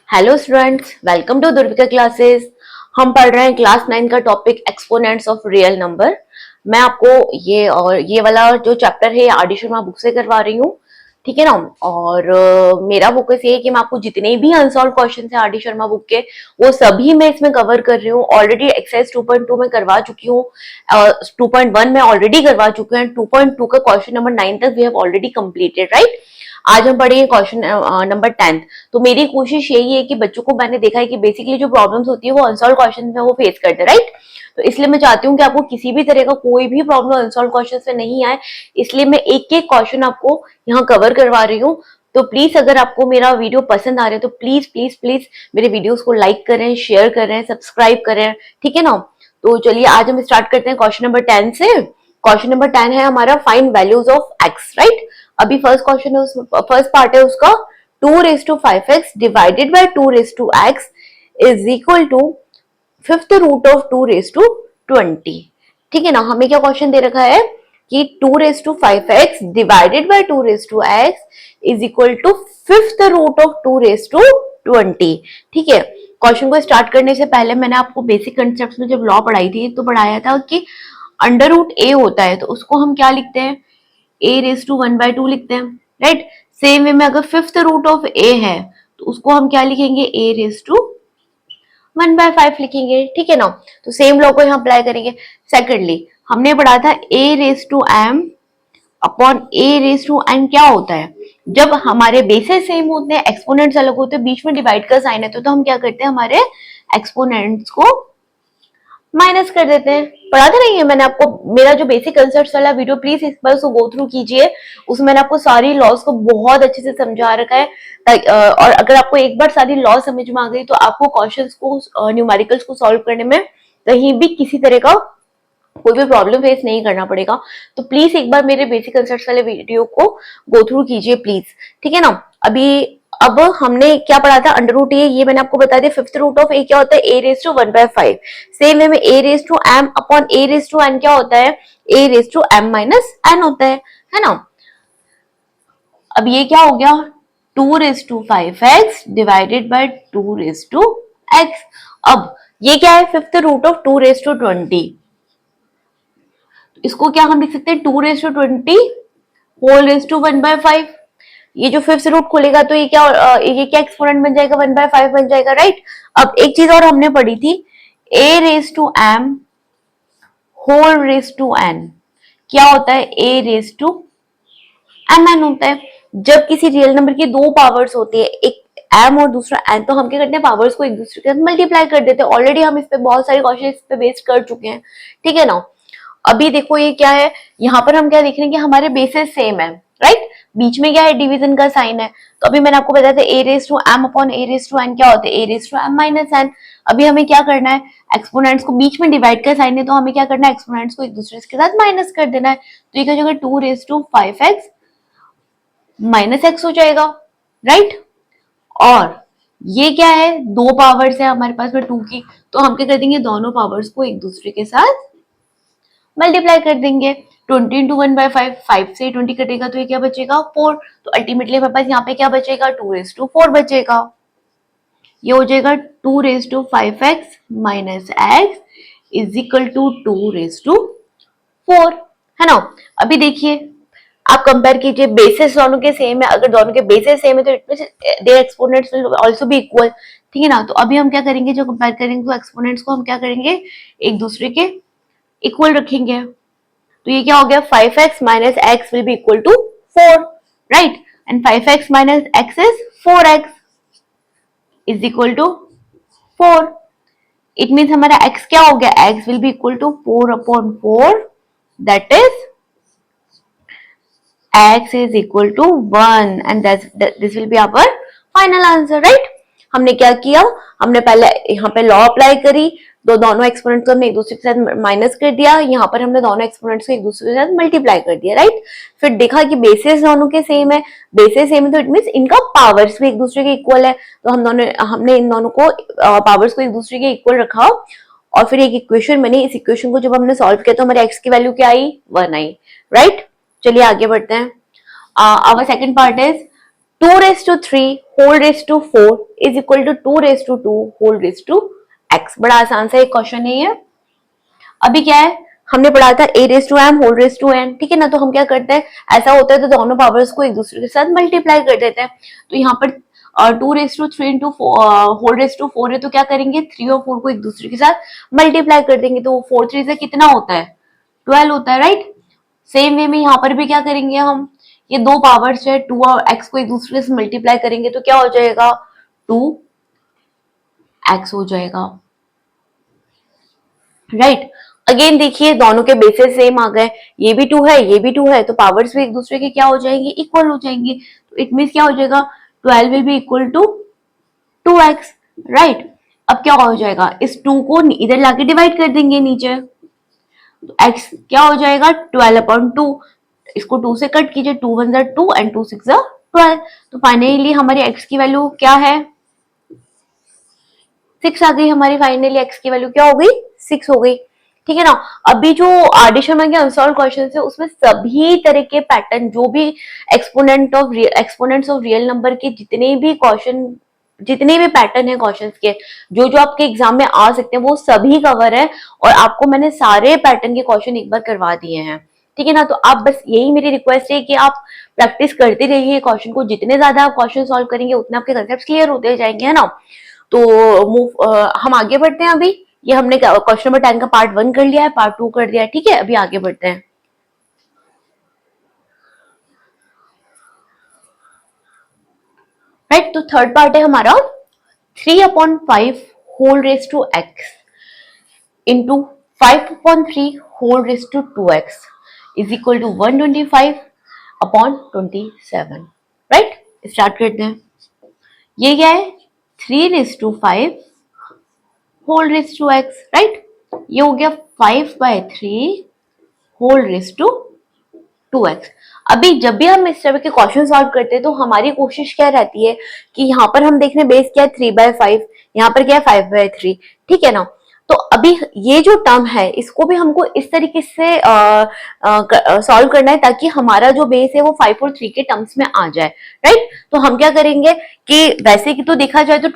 Hello students, welcome to Durvika classes. हम पढ़ रहे हैं क्लास 9 का topic exponents of real number. मैं आपको ये वाला जो चैप्टर है आर.डी. शर्मा बुक से करवा रही हूँ, ठीक है ना। और मेरा फोकस ये है कि मैं आपको जितने भी अनसॉल्व क्वेश्चन है आर.डी. शर्मा बुक के, वो सभी मैं इसमें कवर कर रही हूँ। ऑलरेडी एक्सरसाइज 2.2 में करवा चुकी हूँ, 2.1 में ऑलरेडी करवा चुके हैं, 2.2 का क्वेश्चन नंबर 9 तक we have already completed, right. आज हम पढ़ेंगे क्वेश्चन नंबर 10। तो मेरी कोशिश यही है कि बच्चों को, मैंने देखा है कि बेसिकली जो प्रॉब्लम्स होती है वो अनसॉल्व क्वेश्चन में वो फेस करते हैं, राइट। तो इसलिए मैं चाहती हूँ कि आपको किसी भी तरह का कोई भी प्रॉब्लम अनसॉल्व क्वेश्चन से नहीं आए, इसलिए मैं एक एक क्वेश्चन आपको यहाँ कवर करवा रही हूँ। तो प्लीज अगर आपको मेरा वीडियो पसंद आ रहा है तो प्लीज प्लीज प्लीज मेरे वीडियोस को लाइक करें, शेयर करें, सब्सक्राइब करें, ठीक है ना। तो चलिए आज हम स्टार्ट करते हैं क्वेश्चन नंबर 10 से। क्वेश्चन नंबर 10 है हमारा, find values of x, right. अभी फर्स्ट क्वेश्चन है, फर्स्ट पार्ट है उसका, 2 raised to 5x divided by 2 raised to x is equal to fifth root of 2 raised to 20। ठीक है ना। हमें क्या क्वेश्चन दे रखा है कि 2 raised to 5x divided by 2 raised to x is equal to fifth root of 2 raised to 20। ठीक है। क्वेश्चन को स्टार्ट करने से पहले मैंने आपको बेसिक कंसेप्ट में जब लॉ पढ़ाई थी तो पढ़ाया था कि अंडर रूट ए होता है तो उसको हम क्या लिखते हैं, a⁻1/2 लिखते हैं, राइट। सेम वे में अगर फिफ्थ रूट ऑफ ए है तो उसको हम क्या लिखेंगे, a⁻1/5 लिखेंगे, ठीक है ना। तो सेम लॉ को यहाँ अप्लाई करेंगे। सेकेंडली हमने पढ़ा था a⁻m अपॉन a⁻n क्या होता है, जब हमारे बेसेस सेम होते हैं, एक्सपोनेंट्स अलग होते हैं, बीच में डिवाइड का साइन है तो हम क्या करते हैं, हमारे एक्सपोनेंट्स को माइनस कर देते हैं। पढ़ा था नहीं है मैंने आपको, मेरा जो बेसिक कंसेप्ट वाला वीडियो प्लीज इस बार उसको गो थ्रू कीजिए, उसमें मैंने आपको सारी लॉस को बहुत अच्छे से समझा रखा है। और अगर आपको एक बार सारी लॉ समझ में आ गई तो आपको क्वेश्चंस को, न्यूमेरिकल्स को सॉल्व करने में कहीं भी किसी तरह का कोई भी प्रॉब्लम फेस नहीं करना पड़ेगा। तो प्लीज एक बार मेरे बेसिक कंसेप्ट वाले वीडियो को गो थ्रू कीजिए प्लीज, ठीक है ना। अभी अब हमने क्या पढ़ा था, अंडर रूट ए, ये मैंने आपको बता दिया। फिफ्थ रूट ऑफ ए क्या होता है, a⁻1/5। सेम वे में a⁻m अपॉन a⁻n क्या होता है, a⁻m-n होता है ना। अब ये क्या हो गया, 2⁵x डिवाइडेड बाय 2⁵x। अब ये क्या है, फिफ्थ रूट ऑफ 2⁻20। इसको क्या हम लिख सकते हैं, 2⁻20 1/5। ये जो फिफ्थ रूट खुलेगा तो ये क्या एक्सपोनेंट बन जाएगा, 1/5 बन जाएगा, राइट। अब एक चीज और हमने पढ़ी थी, a⁻m n क्या होता है, a⁻mn होता है। जब किसी रियल नंबर की दो पावर्स होती है, एक m और दूसरा n, तो हम क्या करते हैं, पावर्स को एक दूसरे के साथ मल्टीप्लाई कर देते हैं। ऑलरेडी हम इस पे बहुत सारे क्वेश्चन इस पे बेस्ड कर चुके हैं, ठीक है ना। अभी देखो ये क्या है, यहाँ पर हम क्या देख रहे हैं कि हमारे बेसिस सेम है, राइट। बीच में क्या है, डिवीजन का साइन है। तो अभी मैंने आपको बताया था a⁻m अपॉन a⁻n क्या होता है, a⁻m-n। अभी हमें क्या करना है, एक्सपोनेंट्स को, बीच में डिवाइड का साइन है तो हमें क्या करना है, एक्सपोनेंट्स को एक दूसरे के साथ माइनस कर देना है। तो ये क्या हो जाएगा, 2⁵5x माइनस एक्स हो जाएगा, राइट। और ये क्या है, दो पावर्स है हमारे पास में 2 की, तो हम क्या कर देंगे, दोनों पावर्स को एक दूसरे के साथ मल्टीप्लाई कर देंगे। 20 इंटू 1/5, 5 से 20 कटेगा तो ये क्या बचेगा, 4। तो अल्टीमेटली हमारे पास यहाँ पे क्या बचेगा, 2⁻4 बचेगा। ये हो जाएगा 2⁵5x minus x is equal to 2⁻4, है ना। अभी देखिए आप कंपेयर कीजिए, बेसिस दोनों के सेम है, अगर दोनों के बेसिस सेम है तो it means their exponents will also be equal, ठीक है ना। तो अभी हम क्या करेंगे, जो कंपेयर करेंगे तो एक्सपोनेंट्स को हम क्या करेंगे, एक दूसरे के इक्वल रखेंगे। तो ये क्या हो गया, 5x minus x will be equal to 4, right. And 5x minus x is 4x is equal to 4। It means हमारा x क्या हो गया, x will be equal to 4/4, that is x is equal to 1 and this will be our final answer, right। हमने क्या किया, हमने पहले यहाँ पे लॉ अप्लाई करी, दोनों एक्सपोनेंट्स को हमने एक दूसरे के साथ माइनस कर दिया, यहाँ पर हमने दोनों एक्सपोनेंट्स को एक दूसरे के साथ मल्टीप्लाई कर दिया, राइट। फिर देखा कि बेसिस दोनों के सेम है, बेसिस सेम है तो इट मींस इनका पावर्स भी एक दूसरे के इक्वल है। तो हमने इन दोनों को पावर्स को एक दूसरे के इक्वल रखा और फिर एक इक्वेशन बनी। इस इक्वेशन को जब हमने सॉल्व किया तो हमारे एक्स की वैल्यू क्या आई, 1 आई, राइट। चलिए आगे बढ़ते हैं। Our second part is 2 raise to 3 whole raise to 4 is equal to 2 raise to 2 whole raise to x। बड़ा आसान सा एक क्वेश्चन है ये। अभी क्या है, हमने पढ़ा था a raise to m whole raise to n, ठीक है ना। तो हम क्या करते हैं, ऐसा होता है तो दोनों पावर्स को एक दूसरे के साथ मल्टीप्लाई कर देते हैं। तो यहाँ पर 2 raise to 3 into whole raise to 4 है, तो क्या करेंगे, 3 और 4 को एक दूसरे के साथ मल्टीप्लाई कर देंगे। तो 4 3 से कितना होता है, 12 होता है, राइट। सेम वे में यहाँ पर भी क्या करेंगे हम, ये दो पावर्स है 2 और x को एक दूसरे से मल्टीप्लाई करेंगे तो क्या हो जाएगा, 2x हो जाएगा, राइट। अगेन देखिए दोनों के बेसिस सेम आ गए, ये भी 2 है ये भी 2 है, तो पावर्स भी एक दूसरे के क्या हो जाएंगे, इक्वल हो जाएंगे। तो इट मीन्स क्या हो जाएगा, 12 will be equal to 2x, right. अब क्या हो जाएगा, इस 2 को इधर लाके डिवाइड कर देंगे नीचे, तो x क्या हो जाएगा, 12/2। इसको 2 से कट कीजिए, 2 1 2 एंड 2 6 12। तो फाइनली हमारी x की वैल्यू क्या है, 6 आ गई। हमारी फाइनली x की वैल्यू क्या हो गई, 6 हो गई, ठीक है ना। अभी जो आर डी शर्मा के अनसॉल्व क्वेश्चन है उसमें सभी तरह के पैटर्न, जो भी एक्सपोनेंट्स ऑफ रियल नंबर के जितने भी क्वेश्चन, जितने भी पैटर्न है क्वेश्चंस के, जो जो आपके एग्जाम में आ सकते हैं वो सभी कवर है। और आपको मैंने सारे पैटर्न के क्वेश्चन एक बार करवा दिए हैं, ठीक है ना। तो आप बस यही मेरी रिक्वेस्ट है कि आप प्रैक्टिस करते रहिए क्वेश्चन को, जितने ज्यादा आप क्वेश्चन सॉल्व करेंगे उतने आपके कंसेप्ट क्लियर होते जाएंगे, है ना। तो हम आगे बढ़ते हैं। अभी ये हमने क्वेश्चन नंबर 10 का पार्ट 1 कर लिया है, पार्ट 2 कर दिया है, ठीक है। अभी आगे बढ़ते हैं। राइट, तो थर्ड पार्ट है हमारा 3/5 whole raise to x into 5/3 whole raise to 2x is equal to 125/27। Right, start करते हैं। ये क्या है, 3/5 whole raise to x, right. ये हो गया 5/3 होल रेस टू 2x। अभी जब भी हम इस तरह के क्वेश्चन सॉल्व करते हैं तो हमारी कोशिश क्या रहती है कि यहाँ पर हम देख रहे हैं बेस क्या है 3/5, यहाँ पर क्या है 5/3, ठीक है ना। तो अभी ये जो टर्म है इसको भी हमको इस तरीके से सॉल्व करना है ताकि हमारा जो बेस है वो 5 और 3 के टर्म्स में आ जाए, राइट। तो हम क्या करेंगे कि वैसे कि तो देखा जाए तो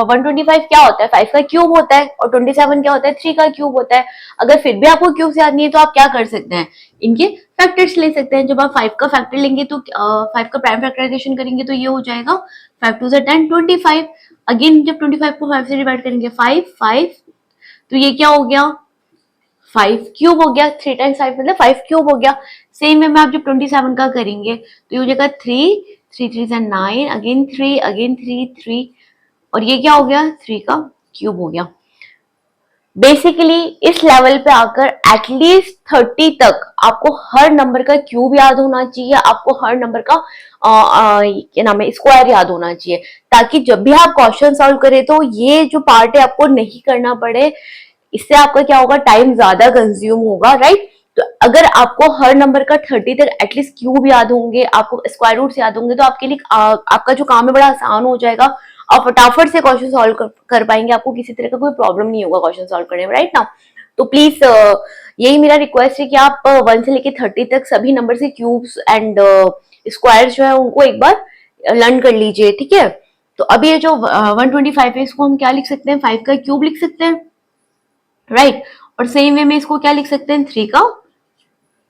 125 क्या होता है, 5 का क्यूब होता है, और 27 क्या होता है, 3 का क्यूब होता है। अगर फिर भी आपको क्यूब याद नहीं है तो आप क्या कर सकते हैं, इनके फैक्टर्स ले सकते हैं। जब आप 5 का फैक्टर लेंगे तो 5 का प्राइम फैक्टराइजेशन करेंगे तो ये हो जाएगा 5 2 10 25। अगेन जब 25 को 5 से डिवाइड करेंगे 5 5, तो ये क्या हो गया 5 क्यूब हो गया, 3 टाइम्स 5 मतलब 5 क्यूब हो गया। सेम वे में आप जब 27 का करेंगे तो ये हो जाएगा 3 3 3 9, अगेन 3 अगेन 3 3, और ये क्या हो गया 3 का क्यूब हो गया। बेसिकली इस लेवल पे आकर एटलीस्ट 30 तक आपको हर नंबर का क्यूब याद होना चाहिए, आपको हर नंबर का क्या नाम है स्क्वायर याद होना चाहिए, ताकि जब भी आप क्वेश्चन सॉल्व करें तो ये जो पार्ट है आपको नहीं करना पड़े। इससे आपका क्या होगा, टाइम ज्यादा कंज्यूम होगा, राइट। तो अगर आपको हर नंबर का 30 तक एटलीस्ट क्यूब याद होंगे, आपको स्क्वायर रूट्स याद होंगे, तो आपके लिए आपका जो काम है बड़ा आसान हो जाएगा। आप फटाफट से क्वेश्चन सॉल्व कर पाएंगे, आपको किसी तरह का कोई प्रॉब्लम नहीं होगा क्वेश्चन सॉल्व करने में, राइट ना। तो प्लीज यही मेरा रिक्वेस्ट है कि आप 1 से लेके 30 तक सभी नंबर से क्यूब्स एंड स्क्वायर जो है उनको एक बार लर्न कर लीजिए, ठीक है। तो अभी ये जो 125 है इसको हम क्या लिख सकते हैं, 5 का क्यूब लिख सकते हैं, राइट। और सेम वे में इसको क्या लिख सकते हैं, 3 का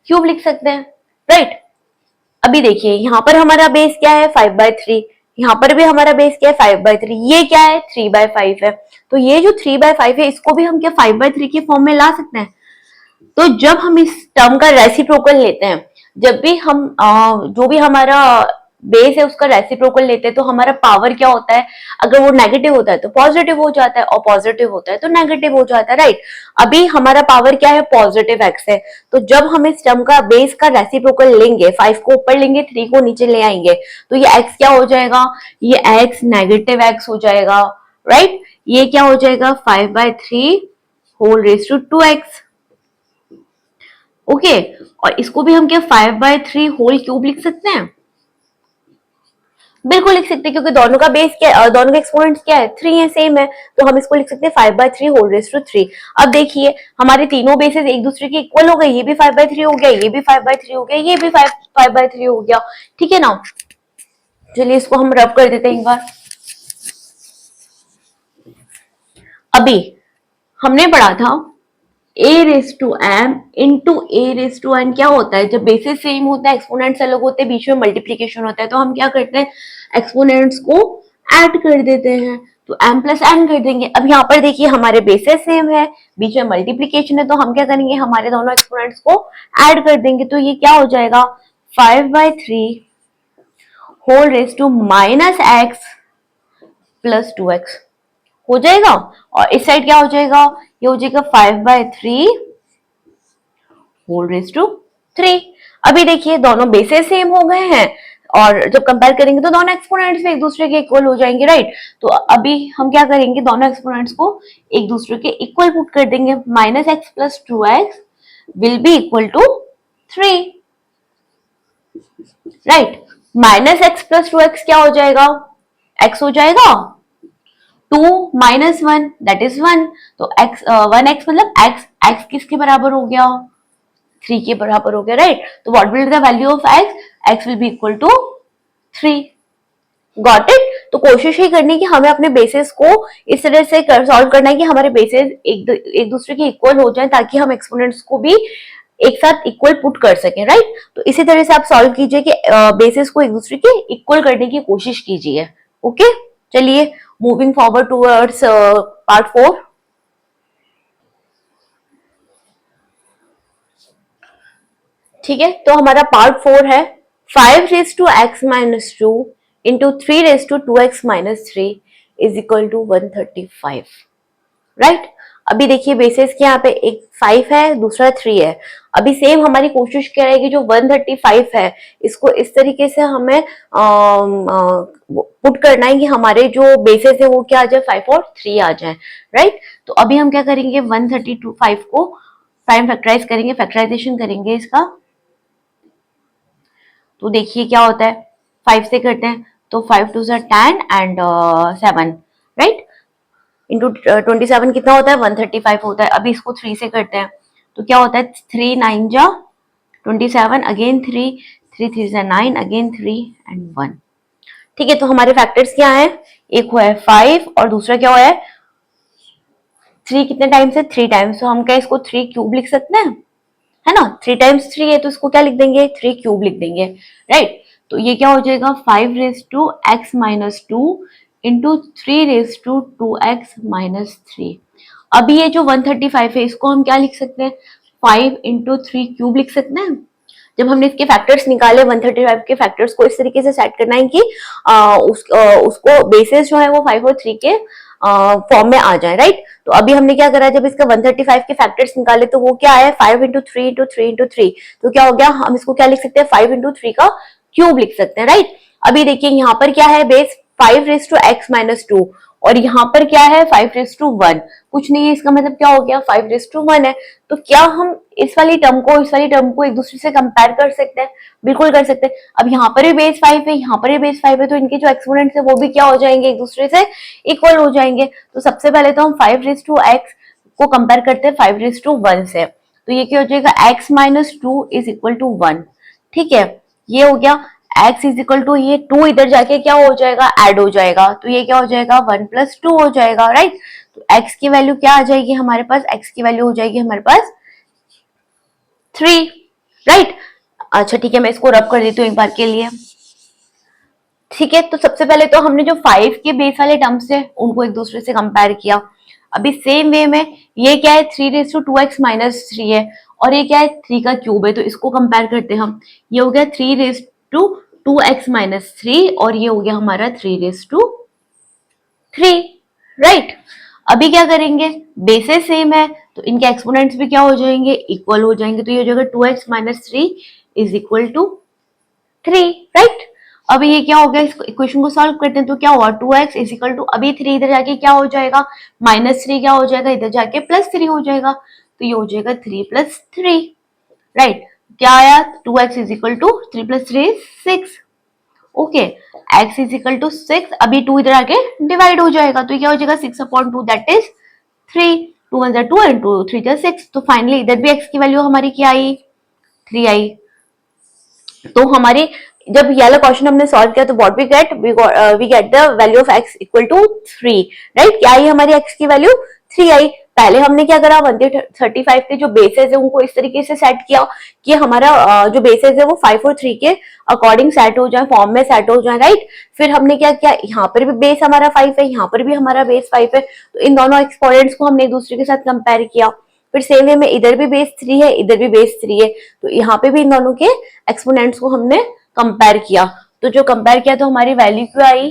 क्यूब लिख सकते हैं, राइट। अभी देखिए यहाँ पर हमारा बेस क्या है 5/3, यहाँ पर भी हमारा बेस क्या है 5/3, ये क्या है 3/5 है। तो ये जो 3/5 है इसको भी हम क्या 5/3 के फॉर्म में ला सकते हैं। तो जब हम इस टर्म का रेसिप्रोकल लेते हैं, जब भी हम जो भी हमारा बेस है उसका रेसिप्रोकल लेते हैं तो हमारा पावर क्या होता है, अगर वो नेगेटिव होता है तो पॉजिटिव हो जाता है, और पॉजिटिव होता है तो नेगेटिव हो जाता है, राइट। अभी हमारा पावर क्या है, पॉजिटिव एक्स है। तो जब हम इस टर्म का बेस का रेसिप्रोकल लेंगे, 5 को ऊपर लेंगे 3 को नीचे ले आएंगे, तो ये एक्स क्या हो जाएगा, ये एक्स नेगेटिव एक्स हो जाएगा, राइट। ये क्या हो जाएगा 5/3 whole raise to 2x, okay. और इसको भी हम क्या 5/3 होल क्यूब लिख सकते हैं, बिल्कुल लिख सकते हैं, क्योंकि दोनों का बेस क्या, दोनों के एक्सपोनेंट्स क्या है 3 है, सेम है। तो हम इसको लिख सकते हैं 5/3 होल रेज टू 3। अब देखिए हमारे तीनों बेसेस एक दूसरे के इक्वल हो गए, ये भी 5/3 हो गया, ये भी 5/3 हो गया, ये भी 5/3 हो गया, ठीक है ना। चलिए इसको हम रब कर देते हैं एक बार। अभी हमने पढ़ा था a raise to m into a raise to n क्या होता है, जब बेसिस सेम होता है एक्सपोनेंट्स अलग होते हैं, बीच में मल्टीप्लीकेशन होता है, तो हम क्या करते हैं एक्सपोनेंट्स को ऐड कर देते हैं, तो m प्लस n कर देंगे। अब यहाँ पर देखिए हमारे बेसिस सेम है, बीच में मल्टीप्लीकेशन है, तो हम क्या करेंगे हमारे दोनों एक्सपोनेंट्स को ऐड कर देंगे, तो ये क्या हो जाएगा 5/3 whole raise to minus x plus 2x हो जाएगा। और इस साइड क्या हो जाएगा, ये हो जाएगा 5/3 होल रेस टू 3। अभी देखिए दोनों बेसेस सेम हो गए हैं, और जब कंपेयर करेंगे तो दोनों एक्सपोनेंट्स एक दूसरे के इक्वल हो जाएंगे, राइट। तो अभी हम क्या करेंगे, दोनों एक्सपोनेंट्स को एक दूसरे के इक्वल पुट कर देंगे, minus x plus 2x will be equal to 3, right. Minus x plus 2x क्या हो जाएगा, x हो जाएगा, 2 माइनस 1 दैट इज 1, तो x 1x मतलब x किसके बराबर हो गया 3 के बराबर हो गया, राइट। तो what will the value of x will be equal to 3। Got it. तो कोशिश ही करनी कि हमें अपने बेसिस को इस तरह से सॉल्व करना है कि हमारे बेसिस एक दूसरे के इक्वल हो जाए, ताकि हम एक्सपोनेंट्स को भी एक साथ इक्वल पुट कर सकें, राइट। तो इसी तरह से आप सॉल्व कीजिए कि बेसिस को एक दूसरे के इक्वल करने की कोशिश कीजिए। ओके, चलिए मूविंग फॉरवर्ड टूवर्ड्स पार्ट 4। ठीक है, तो हमारा पार्ट 4 है 5 raise to x minus 2 into 3 raise to 2x minus 3 is equal to 135, right. अभी देखिए बेसिस के यहाँ पे एक 5 है, दूसरा 3 है। अभी सेम हमारी कोशिश क्या रहेगी, जो 135 है इसको इस तरीके से हमें पुट करना है कि हमारे जो बेसिस है वो क्या आ जाए 5 और 3 आ जाए, राइट। तो अभी हम क्या करेंगे 135 को प्राइम फैक्टराइज करेंगे, फैक्टराइजेशन करेंगे इसका। तो देखिए क्या होता है 5 से करते हैं तो 5 टू 10 एंड 7, राइट, इंटू 27 कितना होता है 135 होता है। अभी इसको 3 से करते हैं तो क्या होता है 3 9 जा 27, अगेन 3 3 3 जा 9, अगेन 3 एंड 1। ठीक है, तो हमारे फैक्टर्स क्या है, एक हुआ है 5 और दूसरा क्या हुआ है 3, कितने टाइम्स है 3 टाइम्स, तो हम क्या इसको 3 क्यूब लिख सकते हैं, है ना। 3 टाइम्स 3 है तो इसको क्या लिख देंगे 3 क्यूब लिख देंगे, राइट। तो ये क्या हो जाएगा 5 raise to x minus 2 into 3 raise to 2x minus 3। अभी ये जो 135 है इसको हम क्या लिख सकते हैं 5 इंटू 3 क्यूब लिख सकते हैं। जब हमने इसके फैक्टर्स निकाले 135 के फैक्टर्स को इस तरीके से सेट करना है कि उसको बेसिस जो है वो 5 और 3 के फॉर्म में आ जाए, राइट। तो अभी हमने क्या करा, जब इसका 135 के फैक्टर्स निकाले तो वो क्या है 5 इंटू 3 इंटू 3 इंटू 3, तो क्या हो गया हम इसको क्या लिख सकते हैं 5 इंटू 3 का क्यूब लिख सकते हैं, राइट। अभी देखिए यहाँ पर क्या है base 5 raise to x minus 2 और यहाँ पर क्या है 5 रेस टू 1, कुछ नहीं है, इसका मतलब क्या हो गया 5 रेस टू 1 है। तो क्या हम इस वाली टर्म को एक दूसरे से कंपेयर कर सकते हैं, बिल्कुल कर सकते हैं। अब यहाँ पर भी बेस 5 है, यहाँ पर भी बेस 5 है, तो इनके जो एक्सपोनेंट्स है वो भी क्या हो जाएंगे एक दूसरे से इक्वल हो जाएंगे। तो सबसे पहले तो हम 5 रेस टू एक्स को कंपेयर करते हैं 5 रेस टू 1 से, तो ये क्या हो जाएगा x minus 2 is equal to 1। ठीक है, ये हो गया x इज इक्वल टू, ये 2 इधर जाके क्या हो जाएगा ऐड हो जाएगा, तो ये क्या हो जाएगा 1 प्लस 2 हो जाएगा, राइट। तो x की वैल्यू क्या आ जाएगी हमारे पास, x की वैल्यू हो जाएगी हमारे पास 3, राइट। अच्छा ठीक है, मैं इसको रब कर देती हूँ एक बार के लिए। ठीक है, तो सबसे पहले तो हमने जो 5 के बेस वाले टर्म्स थे उनको एक दूसरे से कंपेयर किया। अभी सेम वे में ये क्या है 3 रेस टू 2x माइनस 3 है और ये क्या है 3 का क्यूब है, तो इसको कंपेयर करते हैं हम। ये हो गया 3 रेस टू 2x माइनस 3 और ये हो गया हमारा 3 रेस टू 3, राइट। अभी क्या करेंगे बेसेस सेम है तो इनके एक्सपोनेंट्स भी क्या हो जाएंगे इक्वल हो जाएंगे, तो ये हो जाएगा 2x minus 3 is equal to 3, right. अभी ये क्या हो गया, इस इक्वेशन को सॉल्व करते हैं तो क्या हुआ 2x इज इक्वल टू, अभी 3 इधर जाके क्या हो जाएगा माइनस 3 क्या हो जाएगा इधर जाके प्लस 3 हो जाएगा, तो ये हो जाएगा 3 प्लस 3, राइट। क्या आया 2x is equal to 3 plus 3 is 6, okay. x is equal to 6, अभी 2 इधर आके डिवाइड हो जाएगा तो क्या हो जाएगा 6 अपॉन 2 दैट इज 3, 2 1 2 एंड 2 3 6, तो फाइनली इधर भी x की वैल्यू हमारी क्या आई 3 आई। तो हमारे जब ये वाला क्वेश्चन हमने सॉल्व किया तो what we get the value of x equal to 3, right. क्या आई हमारी x की वैल्यू 3 आई। पहले हमने क्या करा, 135 के जो बेसेस है उनको इस तरीके से सेट किया कि हमारा जो बेसेस है वो 5 और 3 के अकॉर्डिंग सेट हो जाए, फॉर्म में सेट हो जाए, राइट। फिर हमने क्या किया, यहाँ पर भी बेस हमारा 5 है, यहाँ पर भी हमारा बेस 5 है, तो इन दोनों एक्सपोनेंट्स को हमने एक दूसरे के साथ कंपेयर किया। फिर सेम वे में इधर भी बेस 3 है, इधर भी बेस 3 है, तो यहाँ पे भी इन दोनों के एक्सपोनेंट्स को हमने कंपेयर किया। तो जो कंपेयर किया तो हमारी वैल्यू क्या आई,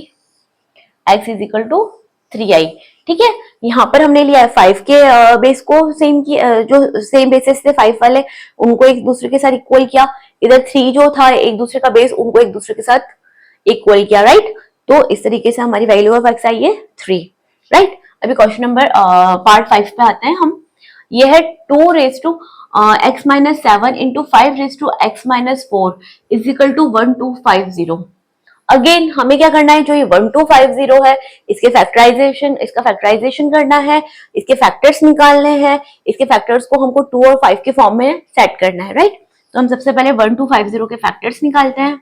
x इज इक्वल टू 3 आई। ठीक है, यहाँ पर हमने लिया है 5 के बेस को सेम की, जो सेम बेसिस थे 5 वाले उनको एक दूसरे के साथ इक्वल किया। इधर 3 जो था एक दूसरे का बेस, उनको एक दूसरे के साथ इक्वल किया, राइट। तो इस तरीके से हमारी वैल्यू ऑफ x आई है 3, राइट। अभी क्वेश्चन नंबर पार्ट 5 पे आते हैं हम। ये है 2 raise to x minus 7 into 5 raise to x minus 4 is equal to 1250। Again हमें क्या करना है, जो ये 1250 है इसका फैक्टराइजेशन करना है, इसके फैक्टर्स निकालने हैं, इसके फैक्टर्स को हमको 2 और 5 के फॉर्म में सेट करना है, राइट। तो हम सबसे पहले 1250 के फैक्टर्स निकालते हैं।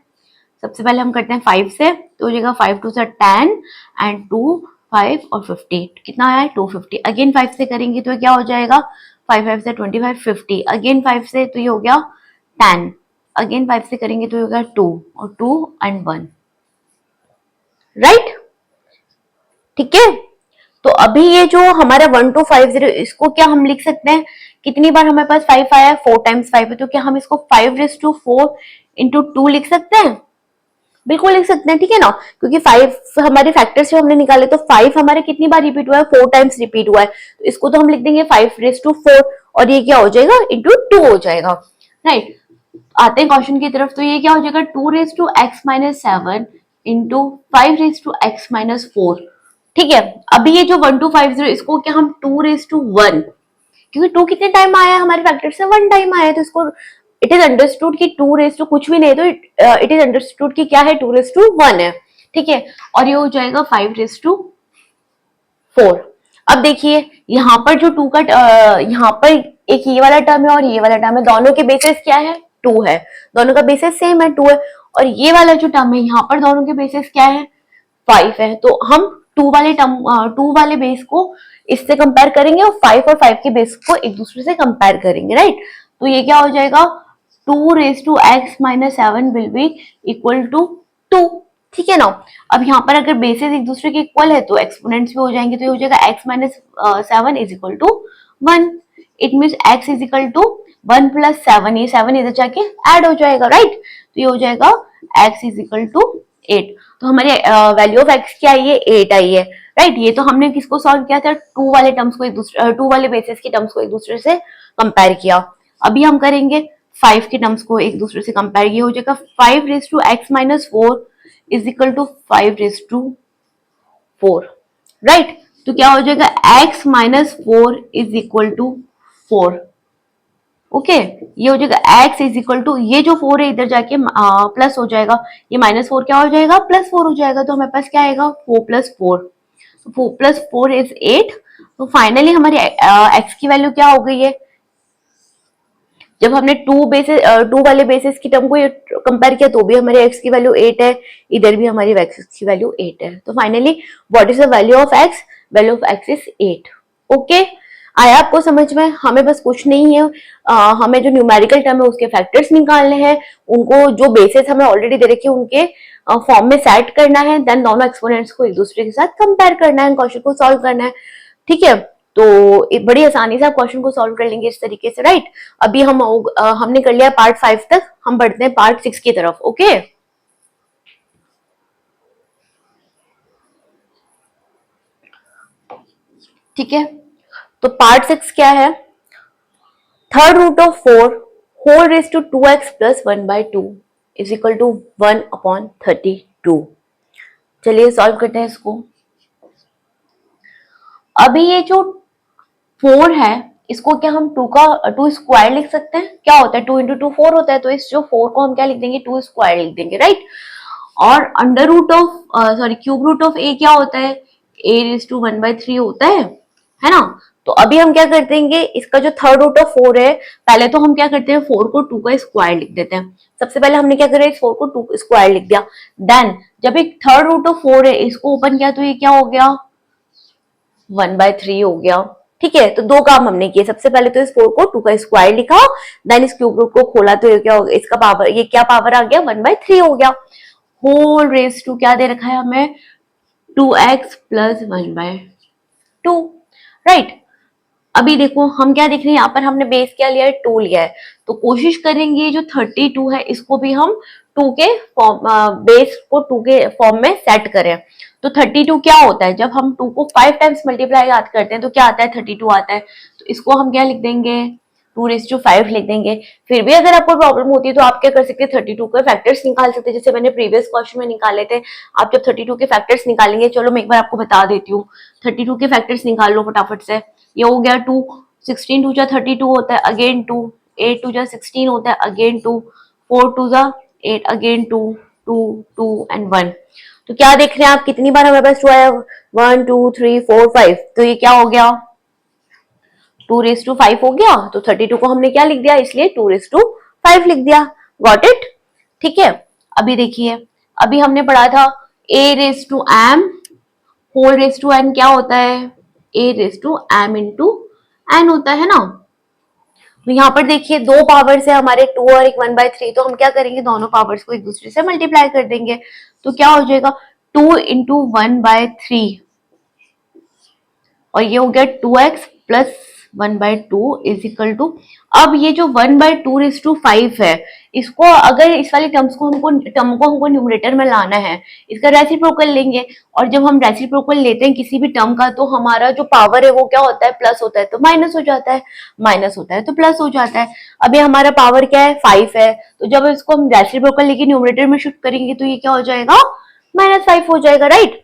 सबसे पहले हम करते हैं 5 से, तो हो जाएगा 5 2 से 10 एंड 2 5 और 50, कितना आया है 250। अगेन 5 से करेंगे तो क्या हो जाएगा, 5 5 से 25 50, अगेन 5 से तो ये हो गया 10, अगेन 5 से करेंगे तो ये हो गया 2 और 2 एंड 1, राइट। ठीक है, तो अभी ये जो हमारा 1250 इसको क्या हम लिख सकते हैं, कितनी बार हमारे पास 5 आया है, 4 टाइम्स 5 है, तो क्या हम इसको 5 रेज़ टू 4 इंटू 2 लिख सकते हैं, बिल्कुल लिख सकते हैं, ठीक है ना। क्योंकि 5 हमारे फैक्टर्स जो हमने निकाले तो 5 हमारे कितनी बार रिपीट हुआ है, 4 टाइम्स रिपीट हुआ है, तो इसको तो हम लिख देंगे 5 रेज़ टू 4 और ये क्या हो जाएगा इंटू 2 हो जाएगा, राइट। आते हैं क्वेश्चन की तरफ, तो ये क्या हो जाएगा 2 raise to x minus 7 into 5 raise to x minus 4। ठीक है, अभी ये जो 1250 इसको क्या हम 2 रेज़ टू 1, क्योंकि 2 कितने टाइम आया है हमारे फैक्टर से 1 टाइम आया है, तो इसको इट इज अंडरस्टूड कि 2 रेज़ टू कुछ भी नहीं, तो इट इज अंडरस्टूड कि क्या है 2 रेज़ टू 1 है, ठीक है। और ये हो जाएगा 5 रेज़ टू 4। अब देखिए यहाँ पर जो 2 का यहाँ पर एक ये वाला टर्म है और ये वाला टर्म है, दोनों के बेसिस क्या है 2 है, दोनों का बेसिस सेम है 2 है, और ये वाला जो टर्म है यहाँ पर दोनों के बेसिस क्या है 5 है, तो हम 2 वाले बेस को इससे कंपेयर करेंगे और 5 और 5 के बेस को एक दूसरे से कंपेयर करेंगे, राइट। तो ये क्या हो जाएगा 2 raise to x minus 7 will be equal to 2, ठीक है ना। अब यहाँ पर अगर बेसिस एक दूसरे के इक्वल है तो एक्सपोनेंट्स भी हो जाएंगे, तो ये हो जाएगा x minus 7 is equal to 1, it means x is equal to 1 plus 7, ये 7 इधर जाके ऐड हो जाएगा, राइट। तो ये हो जाएगा x इज इक्वल टू 8। तो हमारी वैल्यू ऑफ x क्या आई है 8 आई है, राइट। ये तो हमने किसको सॉल्व किया था 2 वाले टर्म्स को एक दूसरे 2 वाले बेसिस की टर्म्स को एक दूसरे से कंपेयर किया। अभी हम करेंगे 5 के टर्म्स को एक दूसरे से कंपेयर, ये हो जाएगा 5 raise to x minus 4 is equal to 5 raise to 4, right. तो क्या हो जाएगा x minus 4 is equal to 4, okay. ये हो जाएगा x इज इक्वल टू, ये जो 4 है इधर जाके प्लस हो जाएगा, ये माइनस 4 क्या हो जाएगा प्लस 4 हो जाएगा, तो हमारे पास क्या आएगा 4 प्लस 4, 4 प्लस 4 इज 8। तो फाइनली हमारी x की वैल्यू क्या हो गई है, जब हमने 2 वाले बेसिस की टर्म को कंपेयर किया तो भी हमारे x की वैल्यू 8 है, इधर भी हमारी x की वैल्यू 8 है। तो finally what is the value of x, value of x is 8, okay. आया आपको समझ में, हमें बस कुछ नहीं है, हमें जो न्यूमेरिकल टर्म है उसके फैक्टर्स निकालने हैं, उनको जो बेसिस हमें ऑलरेडी दे रखे उनके फॉर्म में सेट करना है, देन दोनों एक्सपोनेंट्स को एक दूसरे के साथ कंपेयर करना है, क्वेश्चन को सॉल्व करना है, ठीक है। तो बड़ी आसानी से आप क्वेश्चन को सॉल्व कर लेंगे इस तरीके से, राइट। अभी हमने कर लिया पार्ट 5 तक, हम बढ़ते हैं पार्ट 6 की तरफ, ओके। ठीक है, तो पार्ट 6 क्या है, third root of 4 whole raise to 2x plus 1/2 is equal to 1/32। चलिए सॉल्व करते हैं इसको। अभी ये जो 4 है इसको क्या हम 2 स्क्वायर लिख सकते हैं, क्या होता है 2 इंटू 2 4 होता है, तो इस जो 4 को हम क्या लिख देंगे 2 स्क्वायर लिख देंगे, राइट। और under root of cube root of a क्या होता है, a रेज़ टू 1/3 होता है ना। तो अभी हम क्या कर देंगे, इसका जो थर्ड रूट ऑफ 4 है, पहले तो हम क्या करते हैं 4 को 2 का स्क्वायर लिख देते हैं। सबसे पहले हमने क्या करा, इस 4 को 2 स्क्वायर लिख दिया। देन जब एक थर्ड रूट ऑफ 4 है, इसको ओपन किया तो ये क्या हो गया, 1/3 हो गया। ठीक है, तो दो काम हमने किए। सबसे पहले तो इस 4 को 2 का स्क्वायर लिखा, देन इस क्यूब रूट को खोला तो ये क्या हो गया, इसका पावर, ये क्या पावर आ गया, 1/3 हो गया। होल रेस टू क्या दे रखा है हमें, 2x प्लस 1/2, राइट। अभी देखो हम क्या देख रहे हैं, यहाँ पर हमने बेस क्या लिया है, 2 लिया है। तो कोशिश करेंगे जो 32 है इसको भी हम 2 के फॉर्म, बेस को 2 के फॉर्म में सेट करें। तो 32 क्या होता है, जब हम 2 को 5 टाइम्स मल्टीप्लाई याद करते हैं तो क्या आता है, 32 आता है। तो इसको हम क्या लिख देंगे, 2⁵5 लिख देंगे। फिर भी अगर आपको प्रॉब्लम होती है तो आप क्या कर सकते हैं, 32 के फैक्टर्स निकाल सकते हैं, जैसे मैंने प्रीवियस क्वेश्चन में निकाले थे। आप जब 32 के फैक्टर्स निकालेंगे, चलो मैं एक बार आपको बता देती हूँ। 32 के फैक्टर्स निकाल लो फटाफट से। ये हो गया 2, 16 2 जा 32 होता है, अगेन 2, 8 2 जा 16 होता है, अगेन 2, 4 2 जा 8, अगेन 2 2 2 एंड 1। तो क्या देख रहे हैं आप, कितनी बार हमारे पास 2 आया, 1 2 3 4 5। तो ये क्या हो गया, 2⁵5 हो गया। तो 32 को हमने क्या लिख दिया, इसलिए 2⁵5 लिख दिया। गॉट इट, ठीक है। अभी देखिए, अभी हमने पढ़ा था a⁻m whole raise to n क्या होता है, a⁻m इंटू n होता है ना। तो यहाँ पर देखिए दो पावर्स है हमारे, 2 और एक 1/3। तो हम क्या करेंगे, दोनों पावर्स को एक दूसरे से मल्टीप्लाई कर देंगे। तो क्या हो जाएगा, 2 इंटू 1/3 और ये हो गया 2x plus 1/2 is equal to, अब ये जो 1/2⁵5 है, इसको अगर इस वाली टर्म को हमको न्यूमरेटर में लाना है, इसका रेसिप्रोकल लेंगे। और जब हम रेसिप्रोकल लेते हैं किसी भी टर्म का, तो हमारा जो पावर है वो क्या होता है, प्लस होता है तो माइनस हो जाता है, माइनस होता है तो प्लस हो जाता है। अभी हमारा पावर क्या है, 5 है। तो जब इसको हम रेसिप्रोकल लेके न्यूमरेटर में शिफ्ट करेंगे तो ये क्या हो जाएगा, -5 हो जाएगा, राइट।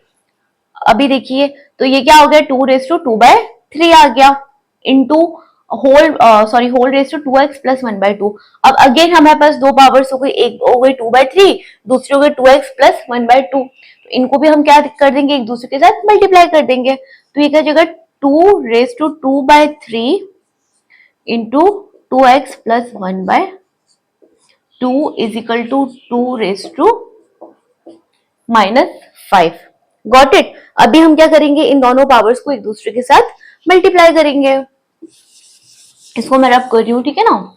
अभी देखिए, तो ये क्या हो गया, 2⁵2/3 आ गया into whole raise to 2x plus 1/2। अब अगेन हमारे पास दो पावर्स हो गई, एक हो गई 2/3, दूसरी हो गई 2x प्लस 1/2। तो इनको भी हम क्या कर देंगे, एक दूसरे के साथ मल्टीप्लाई कर देंगे। तो ये क्या जगह 2⁵2/3 into 2x plus 1/2 is equal to 2⁻5। Got it. अभी हम क्या करेंगे, इन दोनों पावर्स को एक दूसरे के साथ मल्टीप्लाई करेंगे। इसको मैं रब कर रही हूं, ठीक है ना।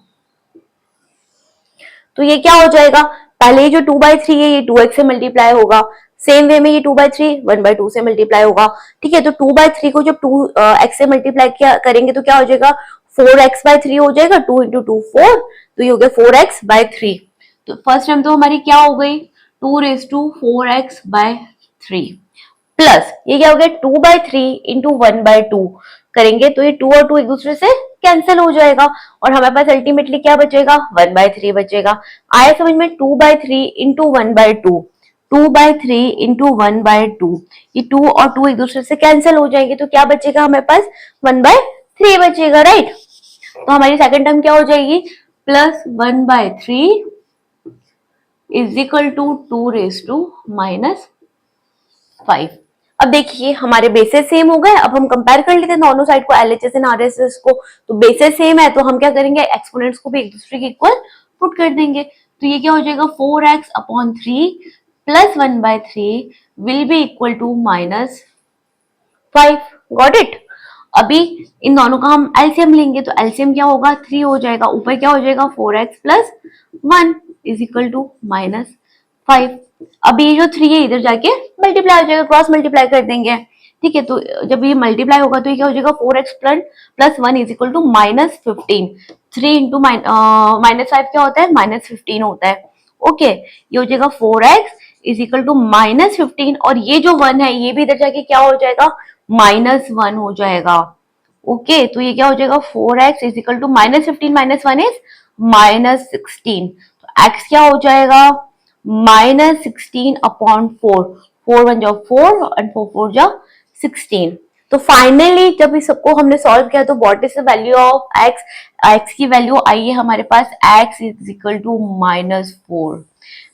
तो ये क्या हो जाएगा, पहले ये जो 2/3 है ये 2x से मल्टीप्लाई होगा, सेम वे में ये 2/3 1/2 से मल्टीप्लाई होगा। ठीक है, तो 2/3 को जब 2x से मल्टीप्लाई करेंगे तो क्या हो जाएगा, 4x/3 हो जाएगा। 2 इंटू 2 4, तो ये हो गया 4x/3। तो फर्स्ट टाइम तो हमारी क्या हो गई, 2⁴x/3 प्लस ये क्या हो गया, 2/3 इंटू 1/2 करेंगे तो ये 2 और 2 एक दूसरे से कैंसिल हो जाएगा और हमारे पास अल्टीमेटली क्या बचेगा, 1/3 बचेगा। आया समझ में, 2/3 इंटू 1/2, 2/3 इंटू 1/2, ये 2 और 2 एक दूसरे से कैंसिल हो जाएंगे तो क्या बचेगा हमारे पास, 1/3 बचेगा, राइट। तो हमारी सेकंड टर्म क्या हो जाएगी, प्लस 1/3 इज इक्वल टू 2⁻5। अब देखिए हमारे बेसेस सेम हो गए। अब हम कंपेयर कर लेते हैं दोनों साइड को, एलएचएस एंड आरएचएस को। तो बेसेस सेम है तो हम क्या करेंगे, एक्सपोनेंट्स को भी एक दूसरे के इक्वल पुट कर देंगे। तो ये क्या हो जाएगा, 4x/3 plus 1/3 will be equal to -5। Got it. अभी इन दोनों का हम एलसीएम लेंगे तो एलसीएम क्या होगा, 3 हो जाएगा, ऊपर क्या हो जाएगा 4x plus 1 is equal to -5। अब ये जो 3 है इधर जाके मल्टीप्लाई हो जाएगा, क्रॉस मल्टीप्लाई कर देंगे। ठीक है, तो जब ये मल्टीप्लाई होगा तो ये क्या हो जाएगा, 4x plus 1 is equal to -15। 3 into -5 क्या होता है, -15 होता है। ओके, ये हो जाएगा 4x इज इक्वल टू -15 और ये जो 1 है ये भी इधर जाके क्या हो जाएगा, -1 हो जाएगा। ओके, तो ये क्या हो जाएगा, 4x is equal to -15 minus 1 is -16। तो x क्या हो जाएगा, -16/4। 4 1 जा 4 एंड 4 4 जा 16। तो फाइनली जब इस सबको हमने सॉल्व किया तो what is the value of x, x की वैल्यू आई है हमारे पास, x is equal to -4।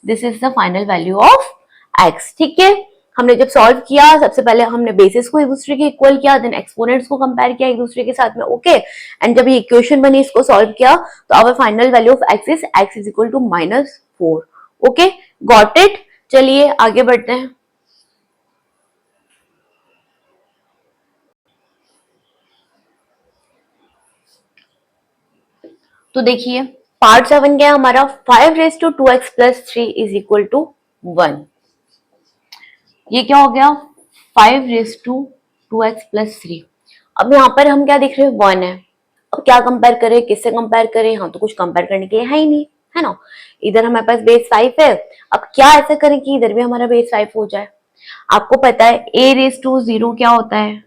This is the final value of x। ठीक है, हमने जब सॉल्व किया सबसे पहले हमने बेसिस को एक दूसरे के इक्वल किया, देन एक्सपोनेंट्स को कंपेयर किया एक दूसरे के साथ में, ओके। एंड जब ये इक्वेशन बनी इसको सॉल्व किया तो our final value of x is x is equal to -4, okay, got it. चलिए आगे बढ़ते हैं। तो देखिए पार्ट 7 क्या है हमारा, 5 raised to 2x plus 3 is equal to 1। ये क्या हो गया, 5 raised to 2x plus 3। अब यहाँ पर हम क्या देख रहे हैं, 1 है। अब क्या कंपेयर करें, किससे कंपेयर करें, हम तो कुछ कंपेयर करने के लिए है ही नहीं, है ना। इधर हमारे पास बेस 5 है, अब क्या ऐसा करें कि इधर भी हमारा बेस 5 हो जाए। आपको पता है a रेस टू 0 क्या होता है,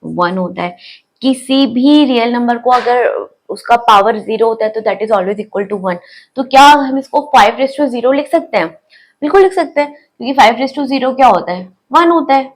1 होता है। किसी भी रियल नंबर को अगर उसका पावर 0 होता है तो that is always equal to 1। तो क्या हम इसको 5 रेस टू 0 लिख सकते हैं, बिल्कुल लिख सकते हैं, क्योंकि 5 रेस टू 0 क्या होता है, 1 होता है।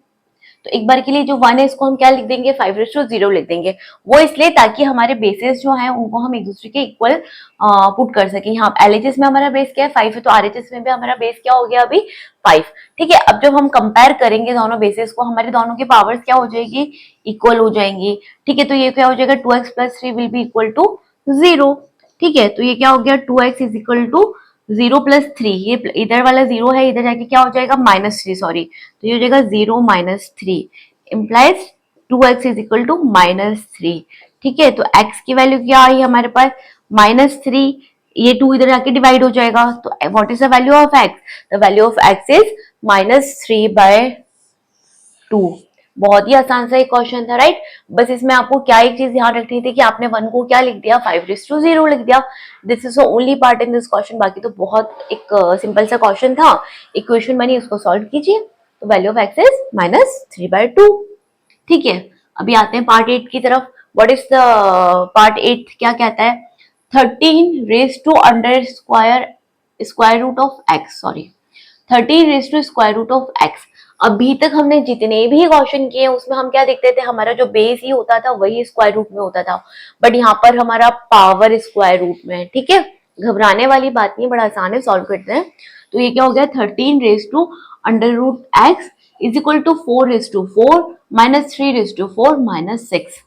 तो एक बार के लिए जो 1 है इसको हम क्या लिख देंगे, 5 रेस टू 0 लिख देंगे। वो इसलिए ताकि हमारे बेसेस जो हैं उनको हम एक दूसरे के इक्वल पुट कर सकें। यहाँ एलएचएस में हमारा बेस क्या है, 5 है, तो आरएचएस में भी हमारा बेस क्या हो गया अभी, 5। ठीक है, अब जब हम कंपेयर करेंगे दोनों बेसेस को, हमारे दोनों की पावर्स क्या हो जाएगी, इक्वल हो जाएंगी। ठीक है, तो ये क्या हो जाएगा, 2x plus 3 will be equal to 0। ठीक है, तो ये क्या हो गया, 2x is equal to 0 plus 3, ये इधर वाला 0 है, इधर जाके क्या हो जाएगा, -3, सॉरी, तो ये हो जाएगा 0 minus 3 implies 2x is equal to -3। ठीक है, तो x की वैल्यू क्या आई हमारे पास, -3, ये 2 इधर जाके डिवाइड हो जाएगा, तो what is the value of x, the value of x is -3/2। बहुत ही आसान सा एक क्वेश्चन था, राइट। बस इसमें आपको क्या एक चीज ध्यान रखनी थी कि आपने 1 को क्या लिख दिया, 5 रेज़ टू 0 लिख दिया। This is the only part in this question, बाकी तो बहुत एक सिंपल सा क्वेश्चन था। इक्वेशन बनी, उसको सॉल्व कीजिए, तो वैल्यू ऑफ एक्स इज -3/2। ठीक है, अभी आते हैं पार्ट 8 की तरफ। व्हाट इज द पार्ट 8 क्या कहता है, 13 raise to under square root of x, sorry 13 raise to square root of x. अभी तक हमने जितने भी क्वेश्चन किए उसमें हम क्या देखते थे, हमारा जो बेस ही होता था वही स्क्वायर रूट में होता था, बट यहाँ पर हमारा पावर स्क्वायर रूट में है। ठीक है, घबराने वाली बात नहीं, बड़ा आसान है, सॉल्व करते हैं। तो ये क्या हो गया, 13 raise to under root x is equal to 4 raise to 4 minus 3 raise to 4 minus 6।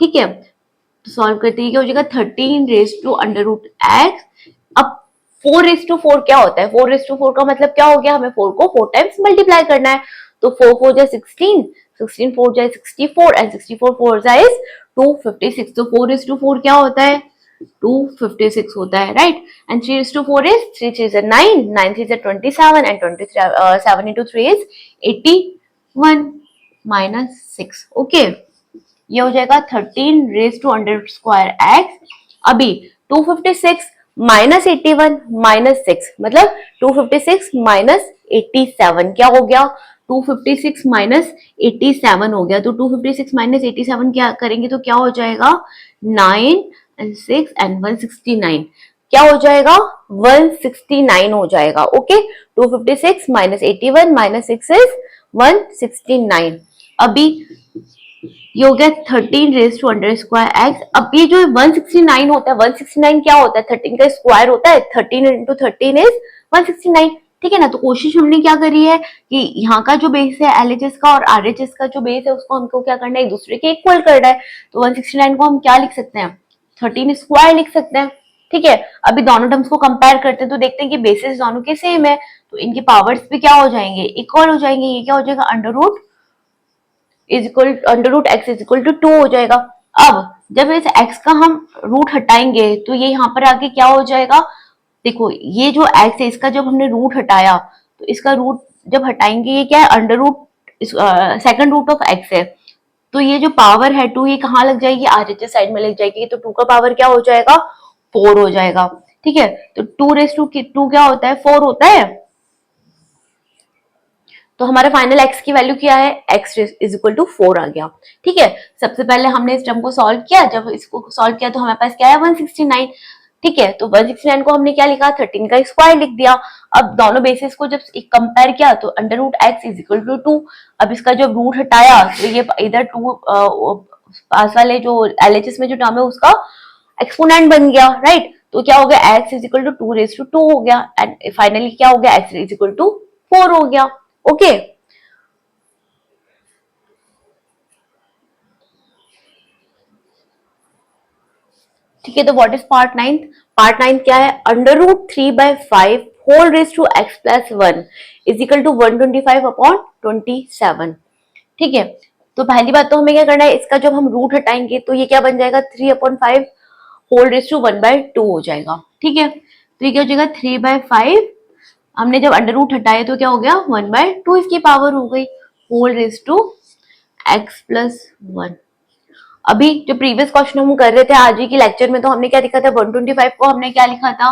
ठीक है, तो सॉल्व करते हैं, क्या हो जाएगा, 13 raise to under root x. अब 4:4 क्या होता है, 4:4 का मतलब क्या हो गया, हमें 4 को 4 टाइम्स मल्टीप्लाई करना है। तो 4 4 जा 16, 16 4 जा 64 एंड 64 4 जा इज 256। तो 4:4 क्या होता है, 256 होता है, राइट। एंड 3:4 इज 3 3 जा 9, 9 3 जा 27 and 27 into 3 is 81 minus 6। Okay, ये हो जाएगा 13 raise to under square x. अभी 256 माइनस 81 माइनस 6 मतलब 256 माइनस 87 क्या हो गया, 256 माइनस 87 हो गया। तो 256 माइनस 87 क्या करेंगे तो क्या हो जाएगा, 9 and 6 and 169 क्या हो जाएगा, 169 हो जाएगा। Okay, 256 minus 81 minus 6 is 169। अभी ये हो गया 13 raise to under square x. अब ये जो 169 होता है, 169 क्या होता है, 13 का स्क्वायर होता है, 13 into 13 इज 169। ठीक है ना, तो कोशिश हमने क्या करी है कि यहाँ का जो बेस है एलएचएस का और आरएचएस का जो बेस है उसको हमको क्या करना है, एक दूसरे के इक्वल करना है। तो 169 को हम क्या लिख सकते हैं, 13 स्क्वायर लिख सकते हैं। ठीक है, अभी दोनों टर्म्स को कंपेयर करते हैं तो देखते हैं कि बेसिस दोनों के सेम है, तो इनके पावर्स भी क्या हो जाएंगे, इक्वल हो जाएंगे। ये क्या हो जाएगा, under root is equal under root x is equal to 2 हो जाएगा। अब जब इस एक्स का हम रूट हटाएंगे तो ये यहाँ पर आके क्या हो जाएगा, देखो ये जो एक्स है इसका जब हमने रूट हटाया तो इसका रूट जब हटाएंगे ये क्या है, under root second root of x है। तो ये जो पावर है 2 ये कहाँ लग जाएगी, आरएचएस साइड में लग जाएगी। तो 2 का पावर क्या हो जाएगा, 4 हो जाएगा। ठीक है, तो 2 रेज़ टू 2 क्या होता है, 4 होता है। तो हमारा फाइनल x की वैल्यू क्या है, x इज इक्वल टू 4 आ गया। ठीक है, सबसे पहले हमने इस टर्म को सॉल्व किया, जब इसको सॉल्व किया तो हमारे पास क्या है, 169। ठीक है, तो 169 को हमने क्या लिखा, 13 का स्क्वायर लिख दिया। अब दोनों बेसिस को जब कंपेयर किया तो under root x is equal to 2। अब इसका जब रूट हटाया तो ये इधर 2 पास वाले जो एलएचएस में जो टर्म है उसका एक्सपोनेंट बन गया, राइट। तो क्या हो गया, x is equal to 2 raise to 2 हो गया एंड फाइनली क्या हो गया, x इज इक्वल टू 4 हो गया। ओके, ठीक है, तो what is part ninth? Part ninth क्या है? Under root 3/5 whole raise to x plus 1 is equal to 125/27। ठीक है, तो पहली बात तो हमें क्या करना है, इसका जब हम रूट हटाएंगे तो ये क्या बन जाएगा, 3/5 होल रेज टू 1/2 हो जाएगा। ठीक है, तो ये क्या हो जाएगा, 3/5, हमने जब अंडर रूट हटाया तो क्या हो गया, 1/2 इसकी पावर हो गई, whole raise to x plus 1। अभी जो प्रीवियस क्वेश्चन हम कर रहे थे आज ही की लेक्चर में, तो हमने क्या लिखा था, 125 को हमने क्या लिखा था,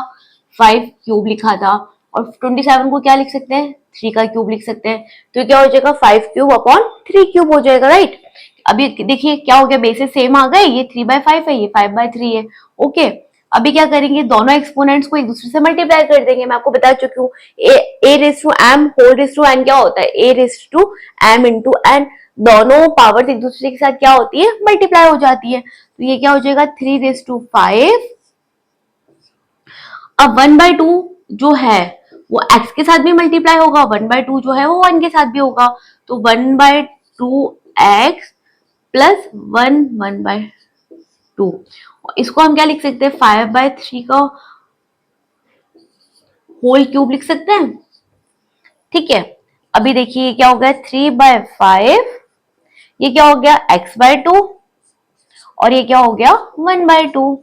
5 क्यूब लिखा था, और 27 को क्या लिख सकते हैं, 3 का क्यूब लिख सकते हैं। तो क्या हो जाएगा, 5 क्यूब अपॉन 3 क्यूब हो जाएगा, राइट। अभी देखिए क्या हो गया, बेसिस सेम आ गए, ये 3/5 है, ये 5/3 है। ओके, अभी क्या करेंगे, दोनों एक्सपोनेंट्स को एक दूसरे से मल्टीप्लाई कर देंगे। मैं आपको बता चुकी हूँ, a raise to m whole raise to n क्या होता है, a raise to m into n, दोनों पावर्स एक दूसरे के साथ क्या होती है, मल्टीप्लाई हो जाती है। तो ये क्या हो जाएगा, 3/5। अब 1/2 जो है वो x के साथ भी मल्टीप्लाई होगा, 1/2 जो है वो 1 के साथ भी होगा, तो 1/2x प्लस 1/2। इसको हम क्या लिख सकते हैं, 5/3 का होल क्यूब लिख सकते हैं। ठीक है, अभी देखिए क्या हो गया, 3/5, ये क्या हो गया, x/2, और ये क्या हो गया, 1/2।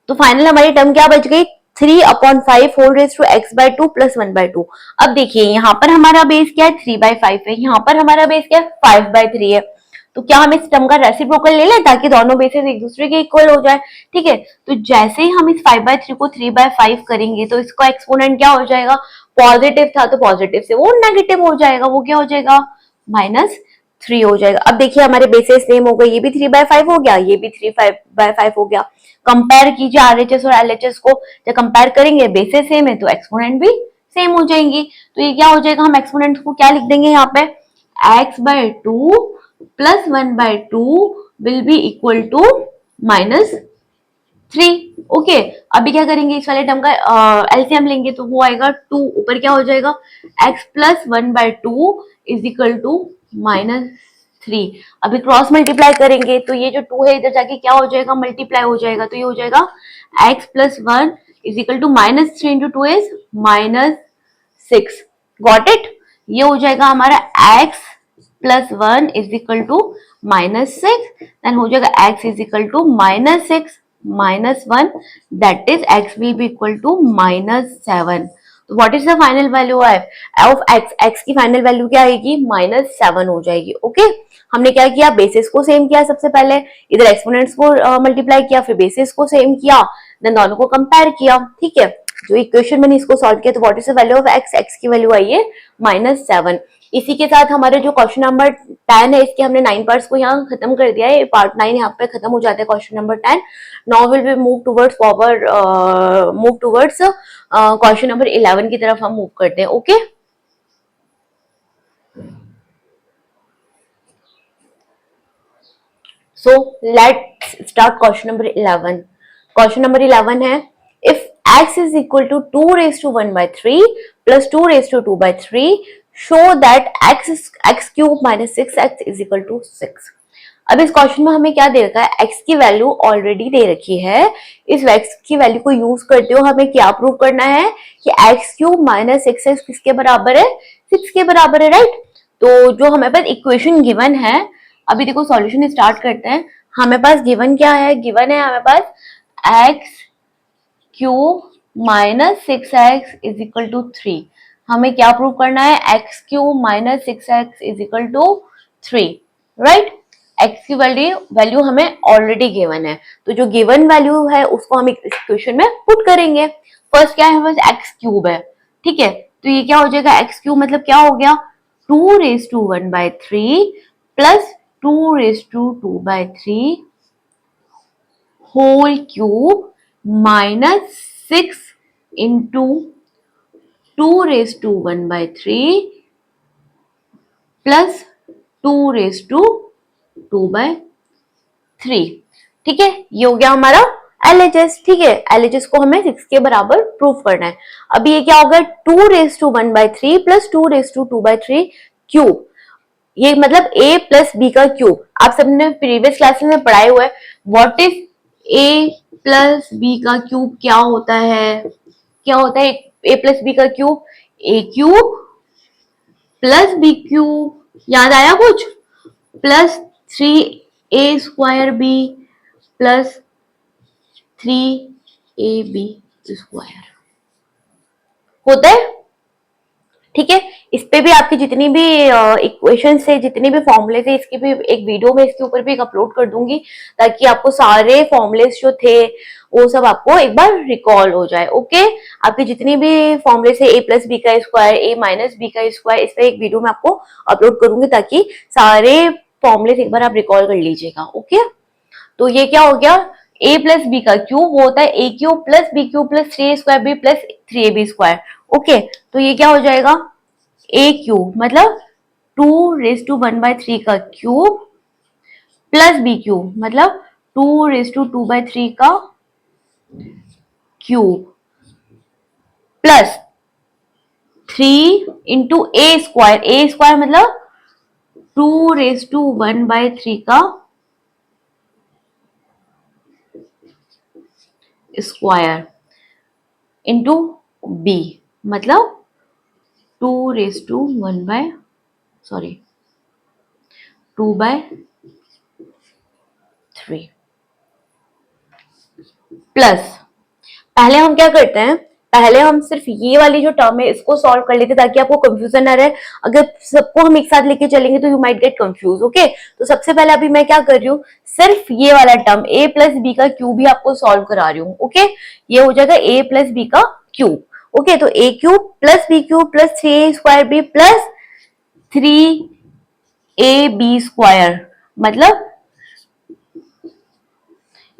तो फाइनल हमारी टर्म क्या बच गई, 3/5 whole raise to x/2 plus 1/2। अब देखिए यहाँ पर हमारा बेस क्या है, 3/5 है, यहाँ पर हमारा बेस क्या है, 5/3 है। तो क्या हम इस टर्म का रेसिप्रोकल ले लें ताकि दोनों बेसेस एक दूसरे के इक्वल हो जाए। ठीक है, तो जैसे ही हम इस 5/3 को 3/5 करेंगे तो इसका एक्सपोनेंट क्या हो जाएगा, पॉजिटिव था तो पॉजिटिव से वो नेगेटिव हो जाएगा, वो क्या हो जाएगा, -3 हो जाएगा। अब देखिए हमारे बेसेस सेम हो गए, ये भी 3/5 हो गया, ये भी 3/5 हो गया। कंपेयर कीजिए आरएचएस और एलएचएस को, जब कंपेयर करेंगे बेसेस सेम है तो एक्सपोनेंट भी सेम हो जाएंगी। तो ये क्या हो जाएगा, हम एक्सपोनेंट को क्या लिख देंगे यहाँ पे, x/2 plus 1/2 will be equal to -3। Okay, अभी क्या करेंगे, इस वाले टर्म का एलसीएम लेंगे तो वो आएगा 2, ऊपर क्या हो जाएगा, x plus 1/2 is equal to -3। अभी क्रॉस मल्टीप्लाई करेंगे तो ये जो 2 है इधर जाके क्या हो जाएगा, मल्टीप्लाई हो जाएगा, तो ये हो जाएगा x plus 1 is equal to -3 into 2 is -6। Got it, ये हो जाएगा हमारा x plus 1 is equal to -6, then हो जाएगा x is equal to -6 -1, that is x will be equal to -7। तो what is the final value of x, x की final value क्या आएगी, -7 हो जाएगी। ओके, हमने क्या किया, बेसिस को सेम किया, सबसे पहले इधर एक्सपोनेंट्स को मल्टीप्लाई किया, फिर बेसिस को सेम किया, देन दोनों को कंपेयर किया। ठीक है, जो इक्वेशन मैंने इसको सॉल्व किया, तो what is the value of x, x की वैल्यू आई है -7। इसी के साथ हमारे जो क्वेश्चन नंबर 10 है, इसके हमने 9 पार्ट्स को यहाँ खत्म कर दिया है, पार्ट 9 यहाँ पे खत्म हो जाता है question number 10। Now will be move towards question number 11 की तरफ हम मूव करते हैं। Okay, so let's start question number 11। Question number 11 है, if x is equal to 2 raised to 1/3 plus 2 raised to 2/3 show that x cube minus 6x is equal to 6। अब इस question में हमें क्या दे रखा है, x की वैल्यू ऑलरेडी दे रखी है, इस x की वैल्यू को यूज करते हुए हमें क्या प्रूव करना है कि x क्यूब माइनस 6x किसके बराबर है, 6 के बराबर है, राइट। तो जो हमें पास इक्वेशन गिवन है, अभी देखो सॉल्यूशन स्टार्ट करते हैं। हमें पास गिवन क्या है, गिवन है हमें पास x cube minus 6x is equal to 3। हमें क्या प्रूव करना है, x cube minus 6x is equal to 3, right. x की वैल्यू हमें ऑलरेडी गिवन है, तो जो गिवन वैल्यू है उसको हम इक्वेशन में पुट करेंगे। फर्स्ट क्या है, बस x क्यूब है, ठीक है, तो ये क्या हो जाएगा, x क्यूब मतलब क्या हो गया, 2 raise to 1/3 plus 2 raise to 2/3 whole cube minus 6 into 2 raise to 1/3 plus 2 raise to 2/3। ठीक है, ये हो गया हमारा LHS। ठीक है, LHS को हमें 6 के बराबर प्रूफ करना है। अभी ये क्या होगा, 2 raise to 1/3 plus 2 raise to 2/3 cube, ये मतलब a प्लस बी का क्यूब। आप सबने प्रीवियस क्लासेस में पढ़ाए हुए, what is A plus B का क्यूब क्या होता है? क्या होता है ए प्लस बी का cube? A cube plus B cube, याद आया कुछ? Plus 3a² b plus 3ab² होता है। ठीक है, इस पे भी आपकी जितनी भी इक्वेशन से जितने भी फॉर्मूले थे, इसकी भी एक वीडियो में इसके ऊपर भी एक अपलोड कर दूंगी, ताकि आपको सारे फॉर्मूलेस जो थे वो सब आपको एक बार रिकॉल हो जाए। ओके, आपके जितनी भी फॉर्मूले से ए प्लस बी का स्क्वायर, ए माइनस बी का स्क्वायर, इस पर एक वीडियो में आपको अपलोड करूंगी, ताकि सारे फॉर्मूले एक बार आप रिकॉल कर लीजिएगा। ओके, तो ये क्या हो गया? ए प्लस बी का क्यूब वो होता है a cube plus B cube plus 3a² b plus 3ab²। Okay, तो ये क्या हो जाएगा? ए क्यूब मतलब 2⁻⁴ का क्यूब प्लस बी क्यूब मतलब 2⁻² का क्यूब प्लस 3 × a² मतलब 2⁻⁴ का स्क्वायर इंटू बी मतलब 2/3 प्लस, पहले हम क्या करते हैं, पहले हम सिर्फ ये वाली जो टर्म है इसको सॉल्व कर लेते, ताकि आपको कंफ्यूजन ना रहे। अगर सबको हम एक साथ लेके चलेंगे तो you might get confuse. Okay, तो सबसे पहले अभी मैं क्या कर रही हूँ, सिर्फ ये वाला टर्म ए प्लस बी का क्यूब ही आपको सॉल्व करा रही हूँ। ओके, ये हो जाएगा ए प्लस बी का क्यूब। ओके, तो a cube plus B cube plus 3a² b plus 3ab² मतलब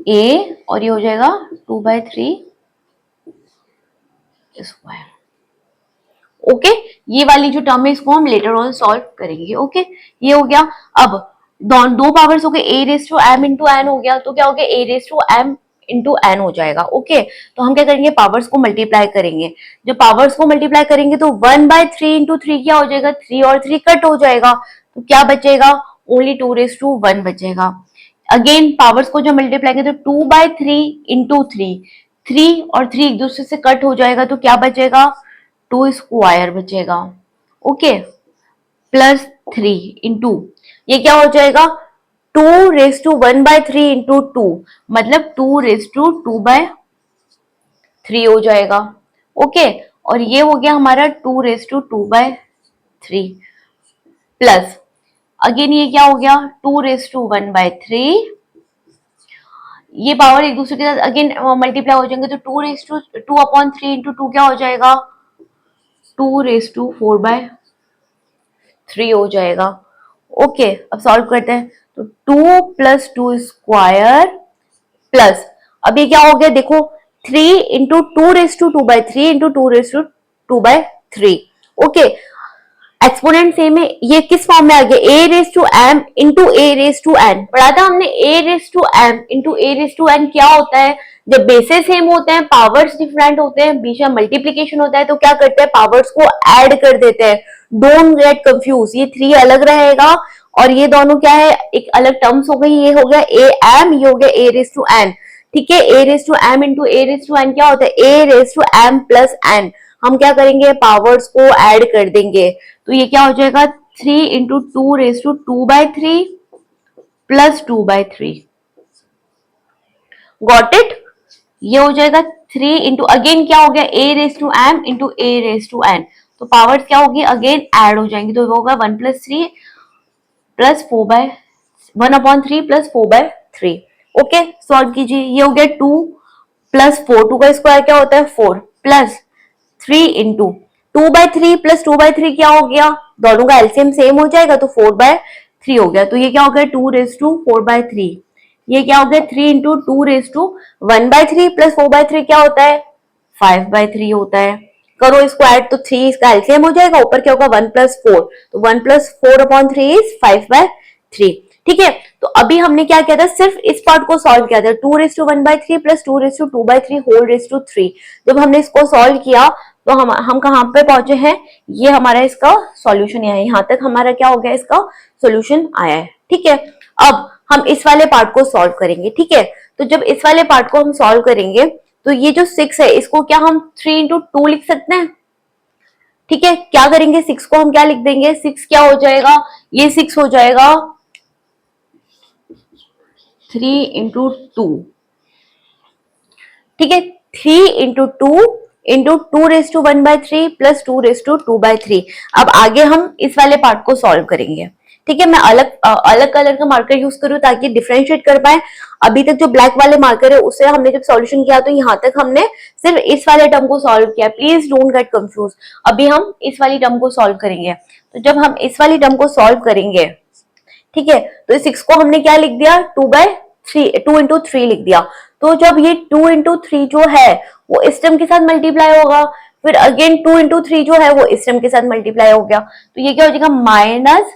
ए और ये हो जाएगा 2/3 स्क्वायर। ओके, ये वाली जो टर्म है इसको हम लेटर ऑन सॉल्व करेंगे। ओके, ये हो गया। अब दो पावर्स हो गए, a⁻m × n हो गया, तो क्या हो गया? a⁻m × n हो जाएगा। ओके, तो हम क्या करेंगे? पावर्स को मल्टीप्लाई करेंगे। जब पावर्स को मल्टीप्लाई करेंगे तो 1/3 × 3 क्या हो जाएगा? 3 और 3 कट हो जाएगा, तो क्या बचेगा? ओनली 2⁻1 बचेगा। अगेन पावर्स को जब मल्टीप्लाई करें तो 2/3 × 3, 3 और 3 एक दूसरे से कट हो जाएगा, तो क्या बचेगा? 2² बचेगा। ओके, प्लस 3 इंटू ये क्या हो जाएगा? 2⁻1/3 × 2 मतलब 2⁻2/3 हो जाएगा। ओके, और ये हो गया हमारा 2⁻2/3 प्लस अगेन ये क्या हो गया? 2⁻1/3, ये पावर एक दूसरे के साथ अगेन मल्टीप्लाई हो जाएंगे, तो 2/3 × 2 क्या हो जाएगा? 2⁻4/3 हो जाएगा। ओके, अब सॉल्व करते हैं, तो 2 + 2² प्लस अब ये क्या हो गया? देखो 3 × 2⁻2/3 × 2⁻2/3। ओके, एक्सपोनेंट सेम है, ये किस फॉर्म में आ गया? a⁻m × a⁻n पढ़ा था हमने। a⁻m × a⁻n क्या होता है? जब बेसेस सेम होते हैं, पावर्स डिफरेंट होते हैं, बीच में मल्टीप्लीकेशन होता है, तो क्या करते हैं? पावर्स को ऐड कर देते हैं। डोंट गेट कंफ्यूज, ये 3 अलग रहेगा और ये दोनों क्या है? एक अलग टर्म्स हो गई। ये हो गया am, ये हो गया a⁻n। ठीक है, a⁻m × a⁻n क्या होता है? a⁻m + n। हम क्या करेंगे? पावर्स को ऐड कर देंगे, तो ये क्या हो जाएगा? 3 × 2⁻2/3 प्लस 2/3। Got it? ये हो जाएगा 3 इंटू अगेन क्या हो गया? a⁻m × a⁻n, तो पावर्स क्या होगी? अगेन ऐड हो जाएंगी, तो वो होगा 1 + 3 + 4/3। ओके, सॉल्व कीजिए। ये हो गया 2 + 4, 2 का स्क्वायर क्या होता है? 4 प्लस 3 इंटू 2/3 + 2/3 क्या हो गया? दोनों का एलसीएम सेम हो जाएगा, तो 4/3 हो गया। तो ये क्या हो गया? 2⁻4/3। ये क्या हो गया? 3 × 2⁻1/3 + 4/3 क्या होता है? 5/3 होता है। करो इसको ऐड, तो 3 इसका एलसीएम हो जाएगा, ऊपर क्या होगा? 1 + 4, तो 1 + 4/3 इज 5/3। ठीक है, तो अभी हमने क्या किया था? सिर्फ इस पार्ट को सॉल्व किया था, 2⁻1/3 + 2⁻2/3 होल रेज टू 3। जब हमने इसको सॉल्व किया तो हम कहां पे पहुंचे हैं? ये हमारा इसका सॉल्यूशन है, यहां तक हमारा क्या हो गया? इसका सॉल्यूशन आया है। ठीक है, अब हम इस वाले पार्ट को सॉल्व करेंगे, ठीक है। तो जब इस वाले पार्ट को हम सॉल्व करेंगे तो ये जो 6 है इसको क्या हम 3 इंटू 2 लिख सकते हैं, ठीक है। क्या करेंगे, 6 को हम क्या लिख देंगे, 6 क्या हो जाएगा, ये 6 हो जाएगा 3 इंटू 2, ठीक है। 3 इंटू 2 इंटू 2⁻1/3 प्लस 2⁻2/3। अब आगे हम इस वाले पार्ट को सॉल्व करेंगे, ठीक है। मैं अलग अलग कलर का मार्कर यूज करूं ताकि डिफरेंशिएट कर पाए। अभी तक जो ब्लैक वाले मार्कर है उससे हमने जब सॉल्यूशन किया तो यहाँ तक हमने सिर्फ इस वाले टर्म को सॉल्व किया, प्लीज डोंट गेट कंफ्यूज। अभी हम इस वाली टर्म को सॉल्व करेंगे। तो जब हम इस वाली टर्म को सॉल्व करेंगे, ठीक है, तो इस 6 को हमने क्या लिख दिया, 2 इंटू 3 लिख दिया। तो जब ये 2 इंटू 3 जो है वो इस टर्म के साथ मल्टीप्लाई होगा, फिर अगेन 2 इंटू 3 जो है वो इस टर्म के साथ मल्टीप्लाई हो गया, तो ये क्या हो जाएगा माइनस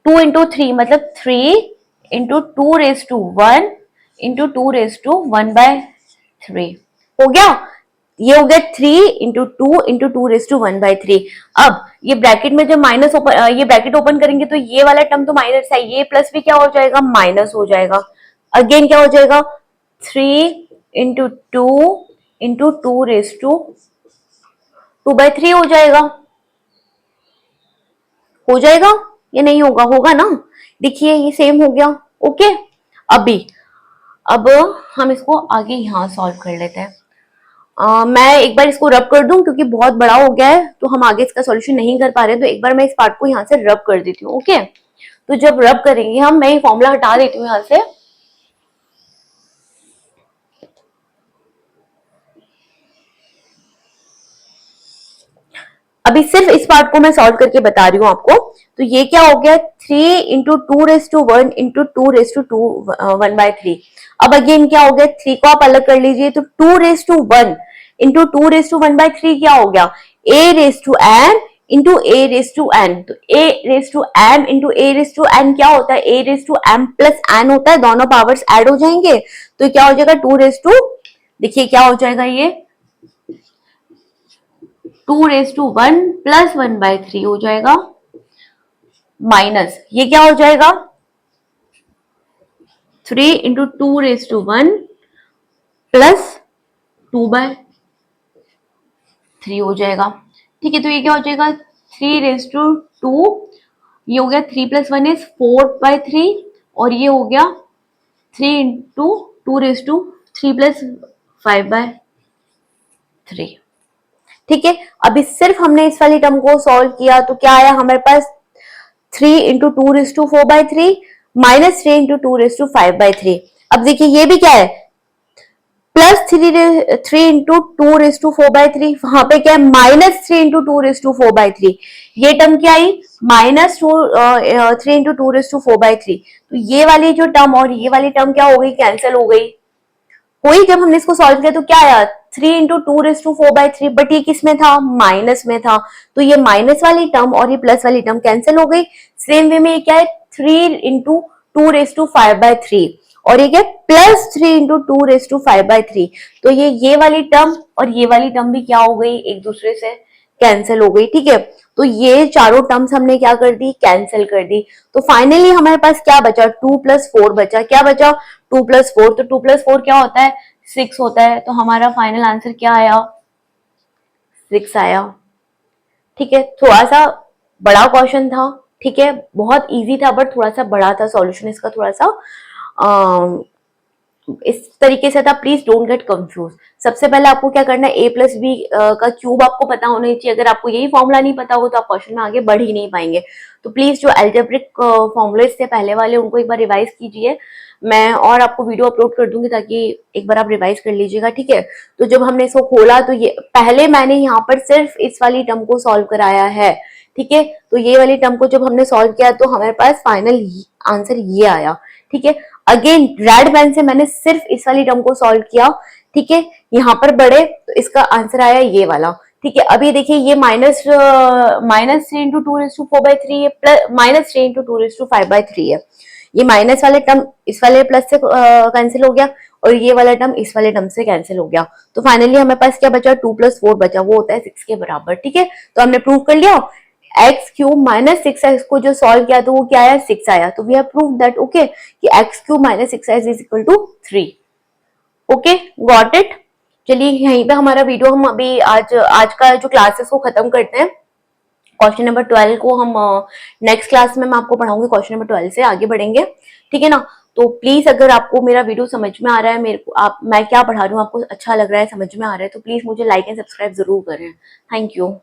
2 इंटू 3 मतलब 3 इंटू 2⁻1 इंटू 2⁻1/3 हो गया। ये हो गया 3 इंटू 2 इंटू 2⁻1/3। अब ये ब्रैकेट में जब माइनस ओपन, ये ब्रैकेट ओपन करेंगे तो ये वाला टर्म तो माइनस है, ये प्लस भी क्या हो जाएगा, माइनस हो जाएगा। अगेन क्या हो जाएगा 3 इंटू 2 इंटू 2⁻2/3 हो जाएगा या नहीं होगा, होगा ना। देखिए ये सेम हो गया, ओके। अब हम इसको आगे यहाँ सॉल्व कर लेते हैं। मैं एक बार इसको रब कर दूं क्योंकि बहुत बड़ा हो गया है तो हम आगे इसका सॉल्यूशन नहीं कर पा रहे, तो एक बार मैं इस पार्ट को यहाँ से रब कर देती हूँ, ओके। तो जब रब करेंगे हम, मैं ये फॉर्मूला हटा देती हूँ यहाँ से। अभी सिर्फ इस पार्ट को मैं सॉल्व करके बता रही हूँ आपको। तो ये क्या हो गया 3 इंटू 2⁻1 इंटू 2⁻1/3। अब अगेन क्या हो गया, 3 को आप अलग कर लीजिए तो 2⁻1 इंटू 2⁻1/3 क्या हो गया a⁻m इंटू a⁻n। तो a⁻m इंटू a⁻n क्या होता है, a⁻m प्लस n होता है, दोनों पावर्स ऐड हो जाएंगे तो क्या हो जाएगा 2 देखिए क्या हो जाएगा, ये 2⁻1 प्लस 1/3 हो जाएगा, माइनस ये क्या हो जाएगा 3 इंटू 2⁻1 प्लस 2/3 हो जाएगा, ठीक है। तो ये क्या हो जाएगा 3⁻2, ये हो गया 3 प्लस 1 इज 4/3 और ये हो गया 3 इंटू 2⁻3 प्लस 5/3, ठीक है। अभी सिर्फ हमने इस वाली टर्म को सॉल्व किया तो क्या आया हमारे पास 3 इंटू 2⁻4/3 माइनस 3 इंटू 2⁻5/3। अब देखिए ये भी क्या है प्लस 3 इंटू 2⁻4/3, वहां पे क्या है माइनस 3 इंटू 2⁻4/3। ये टर्म क्या आई माइनस 3 इंटू 2⁻4/3। तो ये वाली जो टर्म और ये वाली टर्म क्या हो गई, कैंसिल हो गई। जब हमने इसको सॉल्व किया तो क्या आया 3 इंटू 2⁻4/3, बट ये किस में था, माइनस में था, तो ये माइनस वाली टर्म और ये प्लस वाली टर्म कैंसिल हो गई। सेम वे में ये क्या है 3 इंटू 2⁻5/3 और ये क्या प्लस 3 इंटू 2⁻5/3। तो ये वाली टर्म और ये वाली टर्म भी क्या हो गई, एक दूसरे से कैंसिल हो गई, ठीक है। तो ये चारों टर्म्स हमने क्या कर दी, कैंसिल कर दी। तो फाइनली हमारे पास क्या बचा 2 प्लस 4 बचा। क्या बचा 2 प्लस 4, तो 2 प्लस 4 क्या होता है 6 होता है। तो हमारा फाइनल आंसर क्या आया 6 आया, ठीक है। थोड़ा सा बड़ा क्वेश्चन था, ठीक है, बहुत इजी था बट थोड़ा सा बड़ा था, सॉल्यूशन इसका थोड़ा सा इस तरीके से था। Please don't get confuse. सबसे पहले आपको क्या करना है, a प्लस बी का क्यूब आपको पता होना चाहिए। अगर आपको यही फॉर्मूला नहीं पता हो तो आप क्वेश्चन में आगे बढ़ ही नहीं पाएंगे। तो प्लीज जो एल्जेब्रिक फॉर्मूले से पहले वाले उनको एक बार रिवाइज कीजिए। मैं और आपको वीडियो अपलोड कर दूंगी ताकि एक बार आप रिवाइज कर लीजिएगा, ठीक है। तो जब हमने इसको खोला तो ये पहले मैंने यहाँ पर सिर्फ इस वाली टर्म को सॉल्व कराया है, ठीक है। तो ये वाली टर्म को जब हमने सॉल्व किया तो हमारे पास फाइनल आंसर ये आया, ठीक है। अगेन रेड पेन से मैंने सिर्फ इस वाली टर्म को सॉल्व किया, ठीक है। यहाँ पर बढ़े तो इसका आंसर आया ये वाला, ठीक है। अभी देखिए ये माइनस 3 इंटू 2⁻4/3 है, प्लस माइनस 3 इंटू 2⁻5/3 है। ये माइनस वाले टर्म इस वाले प्लस से कैंसिल हो गया और ये वाला टर्म इस वाले टर्म से कैंसिल हो गया। तो फाइनली हमारे पास क्या बचा 2 प्लस 4 बचा, वो होता है 6 के बराबर, ठीक है। तो हमने प्रूव कर लिया एक्स क्यूब माइनस 6x को जो सॉल्व किया तो वो क्या आया, 6 आया। तो we have proved that okay कि x cube minus 6x is equal to 3। Okay, got it. चलिए यहीं पे हमारा वीडियो हम अभी आज का जो क्लासेस को खत्म करते हैं। क्वेश्चन नंबर 12 को हम नेक्स्ट क्लास में मैं आपको पढ़ाऊंगी, क्वेश्चन नंबर 12 से आगे बढ़ेंगे, ठीक है ना। तो प्लीज अगर आपको मेरा वीडियो समझ में आ रहा है, मेरे को आप मैं क्या पढ़ा रही हूँ आपको अच्छा लग रहा है, समझ में आ रहा है, तो प्लीज मुझे लाइक एंड सब्सक्राइब जरूर करें। Thank you.